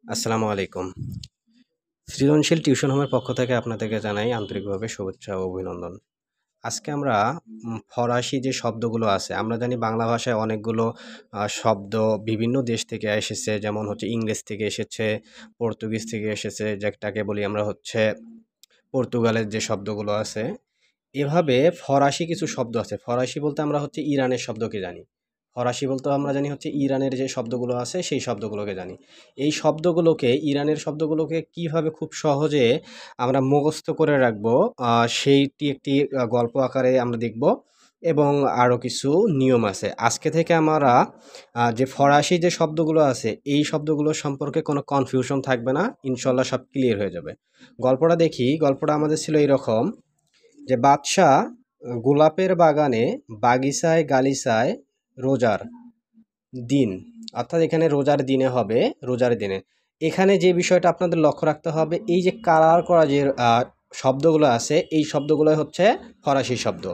আসসালামু আলাইকুম। সৃজনশীল টিউশন হোমের পক্ষ থেকে আপনাদেরকে জানাই আন্তরিকভাবে শুভেচ্ছা ও অভিনন্দন। আজকে আমরা ফরাসি যে শব্দগুলো আছে, আমরা জানি বাংলা ভাষায় অনেকগুলো শব্দ বিভিন্ন দেশ থেকে এসেছে। যেমন হচ্ছে ইংরেজ থেকে এসেছে, পর্তুগিজ থেকে এসেছে, যেটাকে বলি আমরা হচ্ছে পর্তুগালের যে শব্দগুলো আছে। এভাবে ফরাসি কিছু শব্দ আছে। ফরাসি বলতে আমরা হচ্ছে ইরানের শব্দকে জানি। ফরাসি বলতে আমরা জানি হচ্ছে ইরানের যে শব্দগুলো আছে সেই শব্দগুলোকে জানি। এই শব্দগুলোকে ইরানের শব্দগুলোকে কিভাবে খুব সহজে আমরা মুখস্থ করে রাখবো সেইটি একটি গল্প আকারে আমরা দেখব এবং আরও কিছু নিয়ম আছে। আজকে থেকে আমরা যে ফরাসি যে শব্দগুলো আছে এই শব্দগুলো সম্পর্কে কোনো কনফিউশন থাকবে না। ইনশাল্লাহ সব ক্লিয়ার হয়ে যাবে। গল্পটা দেখি, গল্পটা আমাদের ছিল এরকম যে বাদশাহ গোলাপের বাগানে বাগিচায় গালিচায় রোজার দিন, অর্থাৎ এখানে রোজার দিনে হবে, রোজার দিনে। এখানে যে বিষয়টা আপনাদের লক্ষ্য রাখতে হবে, এই যে কালার করা যে শব্দগুলো আছে এই শব্দগুলো হচ্ছে ফরাসি শব্দ।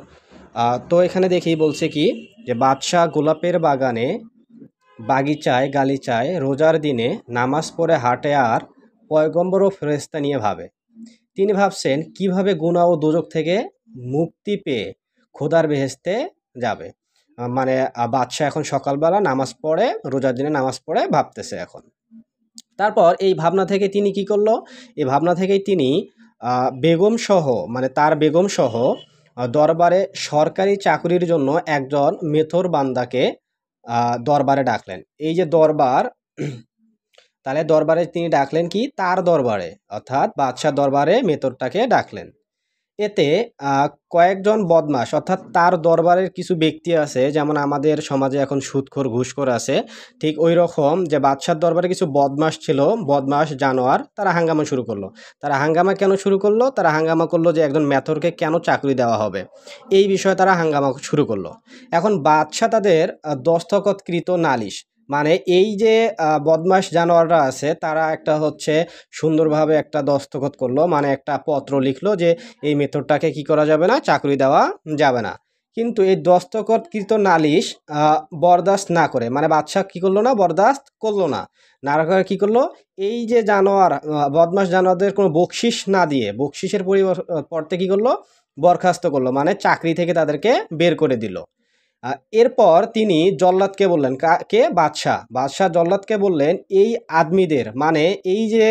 তো এখানে দেখি বলছে কি যে বাদশাহ গোলাপের বাগানে বাগিচায় গালিচায় রোজার দিনে নামাজ পড়ে হাঁটে আর পয়গম্বর ও ফেরেশতা নিয়ে ভাবে। তিনি ভাবছেন কিভাবে গুনাহ ও দোজখ থেকে মুক্তি পেয়ে খোদার বেহেশতে যাবে। মানে বাদশাহ এখন সকালবেলা নামাজ পড়ে, রোজার দিনে নামাজ পড়ে ভাবতেছে এখন। তারপর এই ভাবনা থেকে তিনি কি করলো? এই ভাবনা থেকেই তিনি বেগম সহ, মানে তার বেগম সহ দরবারে সরকারি চাকরির জন্য একজন মেথর বান্দাকে দরবারে ডাকলেন। এই যে দরবার, তাহলে দরবারে তিনি ডাকলেন কি? তার দরবারে, অর্থাৎ বাদশাহ দরবারে মেথরটাকে ডাকলেন। এতে কয়েকজন বদমাশ, অর্থাৎ তার দরবারের কিছু ব্যক্তি আছে, যেমন আমাদের সমাজে এখন সুদখোর ঘুষখোর আছে, ঠিক ওই রকম যে বাদশার দরবারে কিছু বদমাশ ছিল, বদমাশ জানোয়ার, তারা হাঙ্গামা শুরু করলো। তারা হাঙ্গামা কেন শুরু করলো? তারা হাঙ্গামা করলো যে একজন মেথরকে কেন চাকরি দেওয়া হবে, এই বিষয়ে তারা হাঙ্গামা শুরু করলো। এখন বাদশাহ তাদের দস্তখতকৃত নালিশ, মানে এই যে বদমাশ জানোয়াররা আছে তারা একটা হচ্ছে সুন্দরভাবে একটা দস্তখত করলো, মানে একটা পত্র লিখলো যে এই মেথডটাকে কি করা যাবে না, চাকরি দেওয়া যাবে না। কিন্তু এই দস্তখতকৃত নালিশ বরদাস্ত না করে, মানে বাদশাহ কি করলো না, বরদাস্ত করলো না। না করে কি করলো, এই যে জানোয়ার বদমাশ জানোয়ারদের কোনো বকশিস না দিয়ে বকশিসের পরিবর্তে কি করলো, বরখাস্ত করলো, মানে চাকরি থেকে তাদেরকে বের করে দিল। এরপর তিনি জল্লাদকে বললেন, কে? বাদশাহ। বাদশাহ জল্লাদকে বললেন এই আদমিদের, মানে এই যে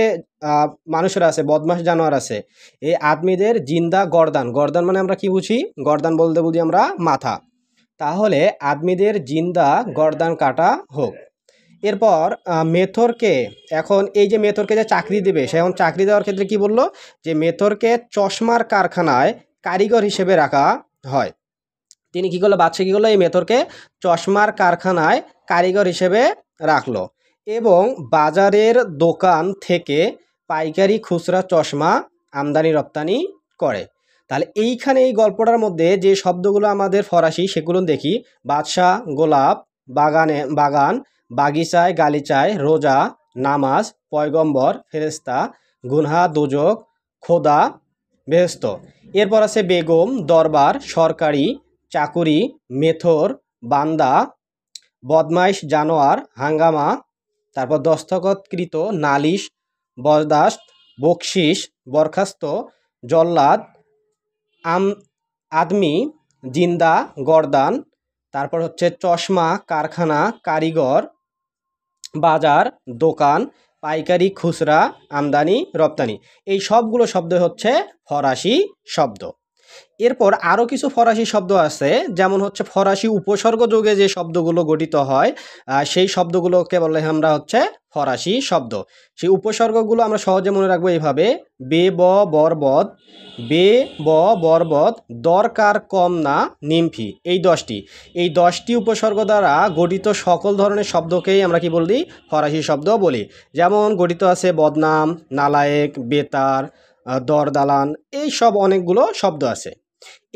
মানুষেরা আছে, বদমাশ জানোয়ার আছে, এই আদমিদের জিন্দা গর্দান, গর্দান মানে আমরা কি বুঝি? গর্দান বলতে বুঝি আমরা মাথা। তাহলে আদমিদের জিন্দা গর্দান কাটা হোক। এরপর মেথরকে, এখন এই যে মেথরকে যে চাকরি দেবে, সে এখন চাকরি দেওয়ার ক্ষেত্রে কি বলল, যে মেথরকে চশমার কারখানায় কারিগর হিসেবে রাখা হয়। তিনি কী করলো, বাদশাহ কী করলো, এই মেথরকে চশমার কারখানায় কারিগর হিসেবে রাখলো এবং বাজারের দোকান থেকে পাইকারি খুচরা চশমা আমদানি রপ্তানি করে। তাহলে এইখানে এই গল্পটার মধ্যে যে শব্দগুলো আমাদের ফরাসি সেগুলো দেখি। বাদশাহ, গোলাপ, বাগান, বাগিচায় গালিচায়, রোজা, নামাজ, পয়গম্বর, ফেরেশতা, গুনহা, দোজখ, খোদা, বেহেশত। এরপর আছে বেগম, দরবার, সরকারি চাকুরি, মেথর, বান্দা, বদমাইশ জানোয়ার, হাঙ্গামা, তারপর দস্তখতকৃত নালিশ, বরদাস্ত, বকশিস, বরখাস্ত, জল্লাদ, আম আদমি, জিন্দা, গর্দান, তারপর হচ্ছে চশমা কারখানা, কারিগর, বাজার, দোকান, পাইকারি খুচরা, আমদানি রপ্তানি। এই সবগুলো শব্দ হচ্ছে ফরাসি শব্দ। এরপর আরও কিছু ফরাসি শব্দ আছে, যেমন হচ্ছে ফরাসি উপসর্গ যোগে যে শব্দগুলো গঠিত হয় সেই শব্দগুলোকে বলে আমরা হচ্ছে ফরাসি শব্দ। সেই উপসর্গগুলো আমরা সহজে মনে রাখবো এইভাবে: বে ব বরবদ, বে ব বরবদ, দরকার কম না নিমফি। এই 10টি উপসর্গ দ্বারা গঠিত সকল ধরনের শব্দকেই আমরা কি বলি, ফরাসি শব্দ বলি। যেমন গঠিত আছে বদনাম, নালায়েক, বেতার, দর দালান, এই সব অনেকগুলো শব্দ আছে।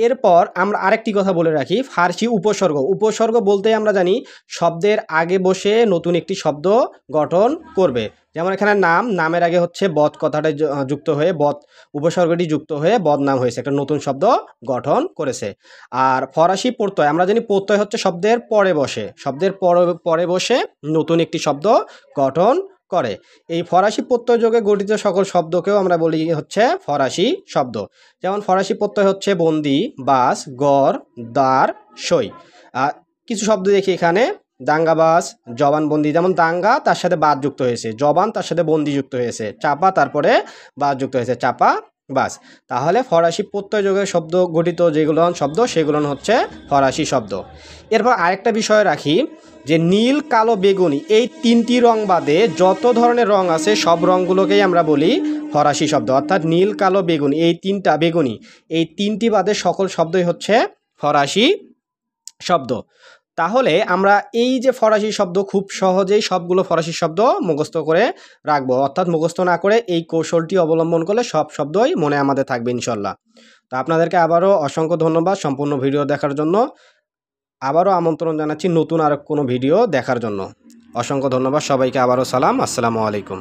এরপর আমরা আরেকটি কথা বলে রাখি, ফার্সি উপসর্গ। উপসর্গ বলতে আমরা জানি শব্দের আগে বসে নতুন একটি শব্দ গঠন করবে। যেমন এখানে নাম, নামের আগে হচ্ছে বদ কথাটা যুক্ত হয়ে, বদ উপসর্গটি যুক্ত হয়ে বদনাম হয়েছে, একটা নতুন শব্দ গঠন করেছে। আর ফরাসি প্রত্যয়, আমরা জানি প্রত্যয় হচ্ছে শব্দের পরে বসে, শব্দের পরে বসে নতুন একটি শব্দ গঠন করে। এই ফরাসি প্রত্যয় যোগে গঠিত সকল শব্দকেও আমরা বলি হচ্ছে ফরাসি শব্দ। যেমন ফরাসি প্রত্যয় হচ্ছে বন্দি, বাস, গড়, দ্বার, সই। কিছু শব্দ দেখি এখানে, দাঙ্গাবাজ, জবানবন্দি, যেমন দাঙ্গা তার সাথে বাদ যুক্ত হয়েছে, জবান তার সাথে বন্দি যুক্ত হয়েছে, চাপা তারপরে বাদ যুক্ত হয়েছে, চাপা বাস। তাহলে ফরাসি প্রত্যয় যোগে শব্দ গঠিত যেগুলো শব্দ সেগুলো হচ্ছে ফরাসি শব্দ। এরপর আরেকটা বিষয় রাখি যে নীল, কালো, বেগুনি এই তিনটি রং বাদে যত ধরনের রং আছে সব রঙগুলোকেই আমরা বলি ফরাসি শব্দ। অর্থাৎ নীল, কালো, বেগুনি এই তিনটি বাদে সকল শব্দই হচ্ছে ফরাসি শব্দ। তাহলে আমরা এই যে ফরাসি শব্দ খুব সহজেই সবগুলো ফরাসি শব্দ মুখস্থ করে রাখবো, অর্থাৎ মুখস্থ না করে এই কৌশলটি অবলম্বন করলে সব শব্দই মনে আমাদের থাকবে ইনশাল্লাহ। তো আপনাদেরকে আবারও অসংখ্য ধন্যবাদ সম্পূর্ণ ভিডিও দেখার জন্য। আবারও আমন্ত্রণ জানাচ্ছি নতুন আর কোনো ভিডিও দেখার জন্য। অসংখ্য ধন্যবাদ সবাইকে, আবারও সালাম, আসসালামু আলাইকুম।